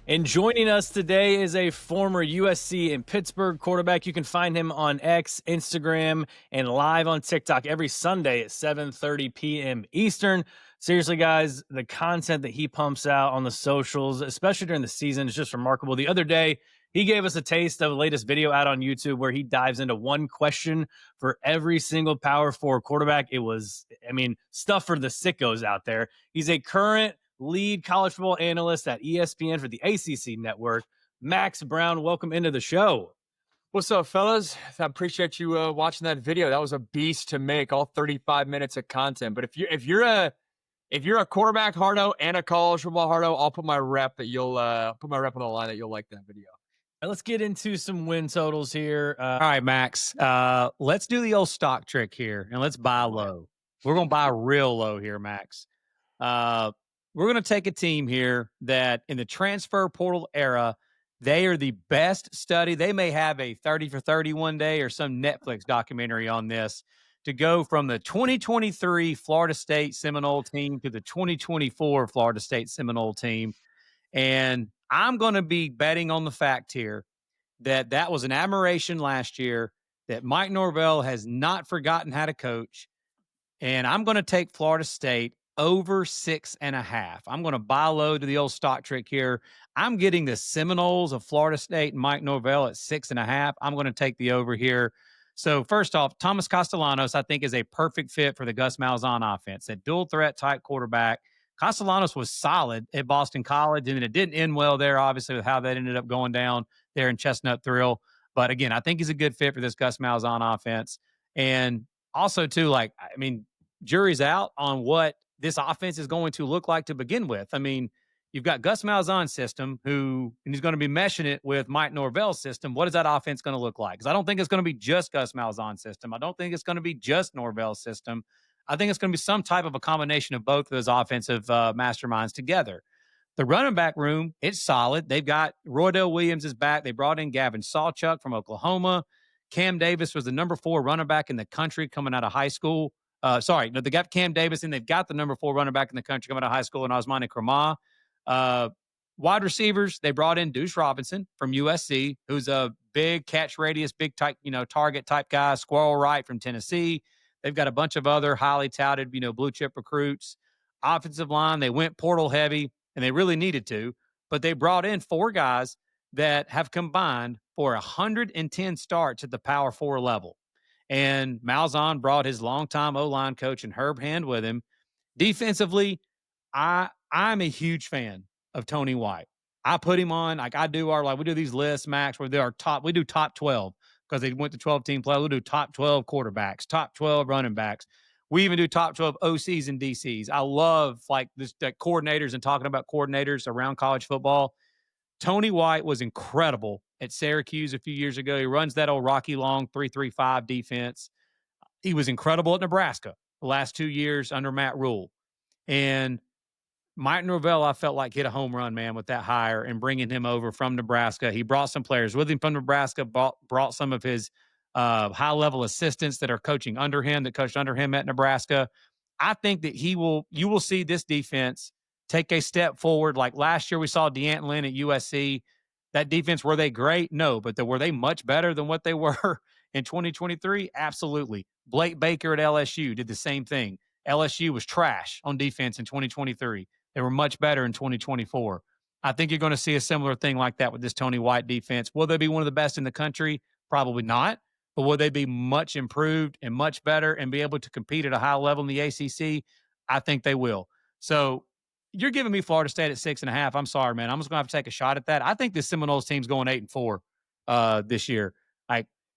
And joining us today is a former USC and Pittsburgh quarterback. You can find him on X, Instagram, and live on TikTok every Sunday at 7:30 p.m. Eastern. Seriously, guys, the content that he pumps out on the socials, especially during the season, is just remarkable. The other day, he gave us a taste of the latest video out on YouTube where he dives into one question for every single Power Four quarterback. It was, stuff for the sickos out there. He's a current lead college football analyst at ESPN for the ACC network. Max Brown, welcome into the show. What's up, fellas? I appreciate you watching that video. That was a beast to make, all 35 minutes of content. But if you're a quarterback hardo and a college football hardo, I'll put my rep on the line that you'll like that video. All right, let's get into some win totals here. All right, Max. Let's do the old stock trick here, and let's buy low. We're going to buy real low here, Max. We're going to take a team here that in the transfer portal era, they are the best study. They may have a 30 for 30 one day or some Netflix documentary on this to go from the 2023 Florida State Seminole team to the 2024 Florida State Seminole team. And I'm going to be betting on the fact here that was an admiration last year, that Mike Norvell has not forgotten how to coach. And I'm going to take Florida State over 6.5. I'm going to buy low to the old stock trick here. I'm getting the Seminoles of Florida State and Mike Norvell at 6.5. I'm going to take the over here. So first off, Thomas Castellanos, I think, is a perfect fit for the Gus Malzahn offense, a dual threat type quarterback. Castellanos was solid at Boston College, and it didn't end well there, obviously, with how that ended up going down there in Chestnut Thrill. But again, I think he's a good fit for this Gus Malzahn offense. And also, too, jury's out on what this offense is going to look like to begin with. I mean, you've got Gus Malzahn's system, and he's going to be meshing it with Mike Norvell's system. What is that offense going to look like? Because I don't think it's going to be just Gus Malzahn's system. I don't think it's going to be just Norvell's system. I think it's going to be some type of a combination of both of those offensive masterminds together. The running back room, it's solid. They've got Roydell Williams is back. They brought in Gavin Sawchuk from Oklahoma. Cam Davis was the number 4 running back in the country coming out of high school. They got Cam Davis, and they've got the number 4 running back in the country coming out of high school in Osmani Krama. Wide receivers, they brought in Deuce Robinson from USC, who's a big catch radius, big type, target type guy. Squirrel Wright from Tennessee. They've got a bunch of other highly touted, blue chip recruits. Offensive line, they went portal heavy, and they really needed to, but they brought in 4 guys that have combined for 110 starts at the Power 4 level. And Malzahn brought his longtime O-line coach and Herb Hand with him. Defensively, I'm a huge fan of Tony White. I put him on, we do these lists, Max, where we do top 12 because they went to 12-team play. We'll do top 12 quarterbacks, top 12 running backs. We even do top 12 OCs and DCs. I love the coordinators and talking about coordinators around college football. Tony White was incredible at Syracuse a few years ago. He runs that old Rocky Long 3-3-5 defense. He was incredible at Nebraska the last 2 years under Matt Rule. And Mike Norvell, I felt like hit a home run, man, with that hire and bringing him over from Nebraska. He brought some players with him from Nebraska, brought some of his high-level assistants that are coaching under him, that coached under him at Nebraska. I think that you will see this defense take a step forward. Like last year, we saw DeAnt Lynn at USC. That defense, were they great? No, but were they much better than what they were in 2023? Absolutely. Blake Baker at LSU did the same thing. LSU was trash on defense in 2023. They were much better in 2024. I think you're going to see a similar thing like that with this Tony White defense. Will they be one of the best in the country? Probably not. But will they be much improved and much better and be able to compete at a high level in the ACC? I think they will. So you're giving me Florida State at 6.5. I'm sorry, man. I'm just going to have to take a shot at that. I think this Seminoles team's going 8-4 this year.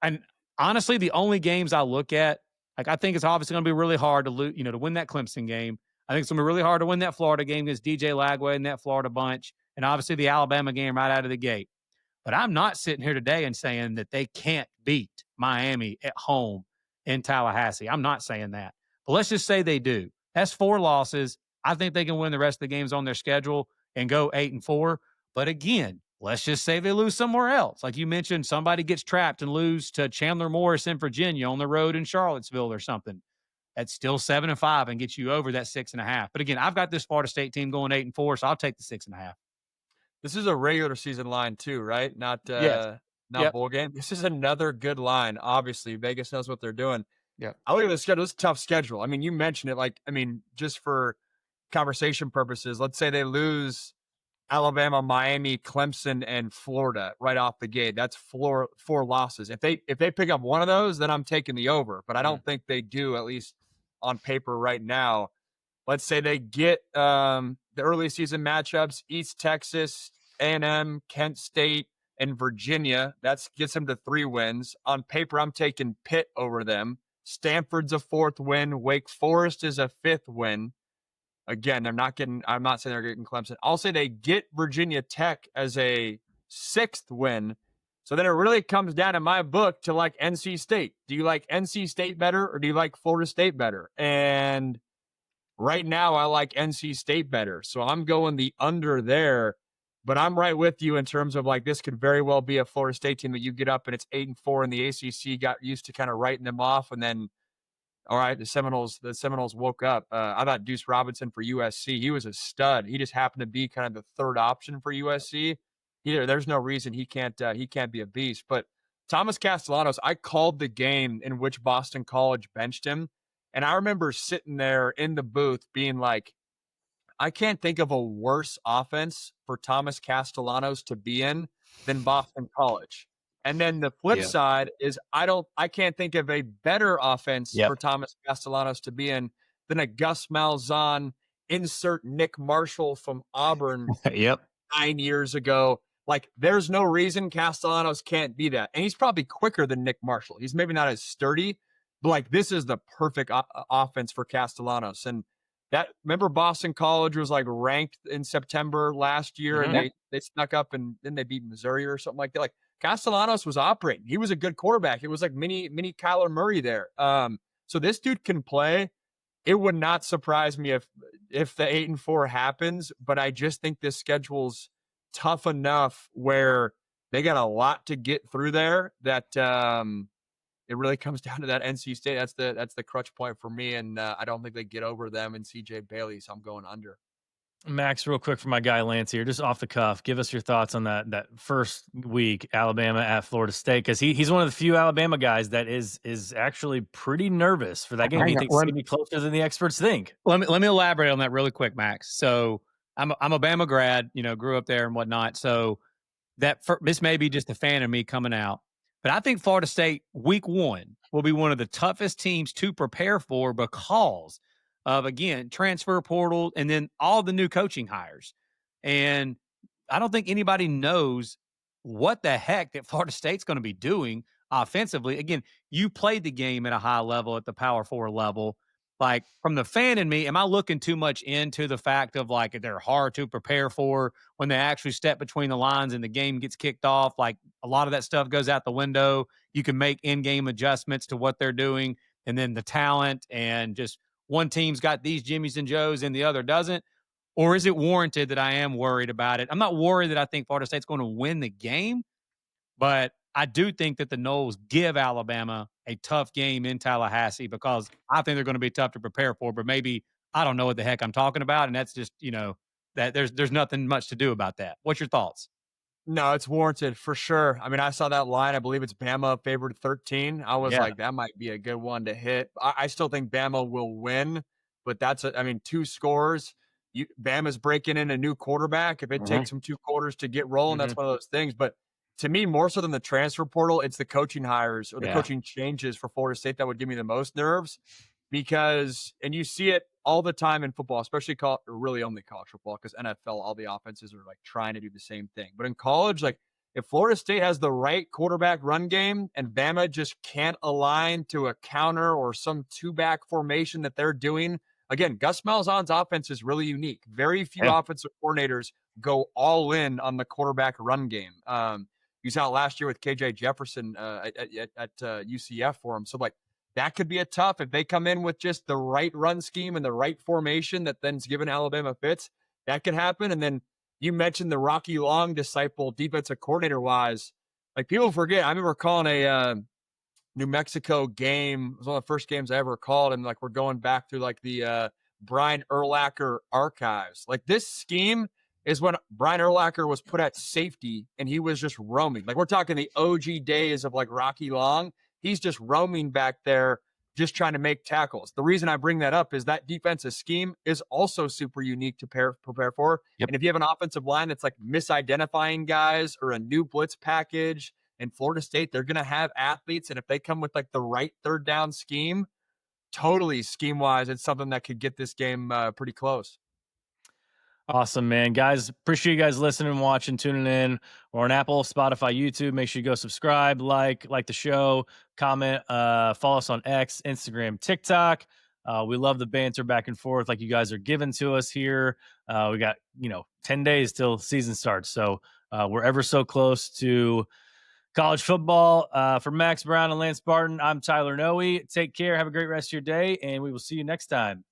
And honestly, the only games I look at, I think it's obviously going to be really hard to win that Clemson game. I think it's going to be really hard to win that Florida game against DJ Lagway and that Florida bunch, and obviously the Alabama game right out of the gate. But I'm not sitting here today and saying that they can't beat Miami at home in Tallahassee. I'm not saying that. But let's just say they do. That's 4 losses. I think they can win the rest of the games on their schedule and go 8-4. But again, let's just say they lose somewhere else. Like you mentioned, somebody gets trapped and lose to Chandler Morris in Virginia on the road in Charlottesville or something. That's still 7-5 and gets you over that 6.5. But again, I've got this Florida State team going 8-4, so I'll take the 6.5. This is a regular season line too, right? Yes. Not Yep. bowl game. This is another good line. Obviously, Vegas knows what they're doing. Yep. I look at the schedule. It's a tough schedule. I mean, you mentioned it. Like, I mean, just for conversation purposes, let's say they lose Alabama, Miami, Clemson, and Florida right off the gate. That's four losses. If they pick up one of those, then I'm taking the over. But I don't think they do, at least on paper right now. Let's say they get the early season matchups: East Texas, A&M, Kent State, and Virginia. That gets them to 3 wins. On paper, I'm taking Pitt over them. Stanford's a 4th win. Wake Forest is a 5th win. Again, I'm not saying they're getting Clemson. I'll say they get Virginia Tech as a 6th win. So then it really comes down in my book to like NC State. Do you like NC State better or do you like Florida State better? And right now I like NC State better. So I'm going the under there. But I'm right with you in terms of like this could very well be a Florida State team that you get up and it's 8-4 in the ACC, got used to kind of writing them off, and then all right, the Seminoles woke up. I thought Deuce Robinson for USC, he was a stud. He just happened to be kind of the third option for USC. There's no reason he can't be a beast. But Thomas Castellanos, I called the game in which Boston College benched him, and I remember sitting there in the booth being like, I can't think of a worse offense for Thomas Castellanos to be in than Boston College. And then the flip side is I can't think of a better offense for Thomas Castellanos to be in than a Gus Malzahn, insert Nick Marshall from Auburn 9 years ago. Like, there's no reason Castellanos can't be that. And he's probably quicker than Nick Marshall. He's maybe not as sturdy, but like this is the perfect offense for Castellanos. And remember Boston College was like ranked in September last year, and they snuck up and then they beat Missouri or something like that. Like Castellanos was operating. He was a good quarterback. It was like mini Kyler Murray there. So this dude can play. It would not surprise me if the 8-4 happens, but I just think this schedule's tough enough where they got a lot to get through there that it really comes down to that NC State. That's the crutch point for me, and I don't think they get over them and CJ Bailey, so I'm going under. Max, real quick for my guy Lance here, just off the cuff, give us your thoughts on that first week, Alabama at Florida State, because he's one of the few Alabama guys that is actually pretty nervous for that game. He thinks it's going to be closer than the experts think. Let me elaborate on that really quick, Max. So I'm a Bama grad, grew up there and whatnot. So this may be just a fan of me coming out, but I think Florida State week 1 will be one of the toughest teams to prepare for because of, again, transfer portal and then all the new coaching hires. And I don't think anybody knows what the heck that Florida State's going to be doing offensively. Again, you played the game at a high level, at the Power 4 level. Like, from the fan in me, am I looking too much into the fact of like they're hard to prepare for when they actually step between the lines and the game gets kicked off? Like, a lot of that stuff goes out the window. You can make in-game adjustments to what they're doing, and then the talent and just one team's got these Jimmys and Joes and the other doesn't? Or is it warranted that I am worried about it? I'm not worried that I think Florida State's going to win the game, but I do think that the Noles give Alabama a tough game in Tallahassee because I think they're going to be tough to prepare for, but maybe I don't know what the heck I'm talking about. And that's just, that there's nothing much to do about that. What's your thoughts? No, it's warranted for sure. I mean, I saw that line. I believe it's Bama favored 13. I was like, that might be a good one to hit. I still think Bama will win, but 2 scores. Bama's breaking in a new quarterback. If it takes them 2 quarters to get rolling, that's one of those things. But to me, more so than the transfer portal, it's the coaching hires or the coaching changes for Florida State that would give me the most nerves. Because, and you see it all the time in football, especially really only college football, because NFL, all the offenses are like trying to do the same thing. But in college, like if Florida State has the right quarterback run game and Bama just can't align to a counter or some 2-back formation that they're doing, again, Gus Malzahn's offense is really unique. Very few offensive coordinators go all in on the quarterback run game. You saw it last year with KJ Jefferson at UCF for him. So like, that could be a tough if they come in with just the right run scheme and the right formation that then's given Alabama fits. That could happen. And then you mentioned the Rocky Long disciple defensive coordinator wise. Like, people forget, I remember calling a New Mexico game. It was one of the first games I ever called. And like, we're going back through like the Brian Urlacher archives. Like, this scheme is when Brian Urlacher was put at safety and he was just roaming. Like, we're talking the OG days of like Rocky Long. He's just roaming back there, just trying to make tackles. The reason I bring that up is that defensive scheme is also super unique to prepare for. Yep. And if you have an offensive line that's like misidentifying guys or a new blitz package in Florida State, they're going to have athletes. And if they come with like the right third down scheme, totally scheme wise, it's something that could get this game pretty close. Awesome, man. Guys, appreciate you guys listening, watching, tuning in. We're on Apple, Spotify, YouTube. Make sure you go subscribe, like the show, comment, follow us on X, Instagram, TikTok. We love the banter back and forth like you guys are giving to us here. We got, 10 days till season starts. So we're ever so close to college football. For Max Brown and Lance Barton, I'm Tyler Noe. Take care. Have a great rest of your day, and we will see you next time.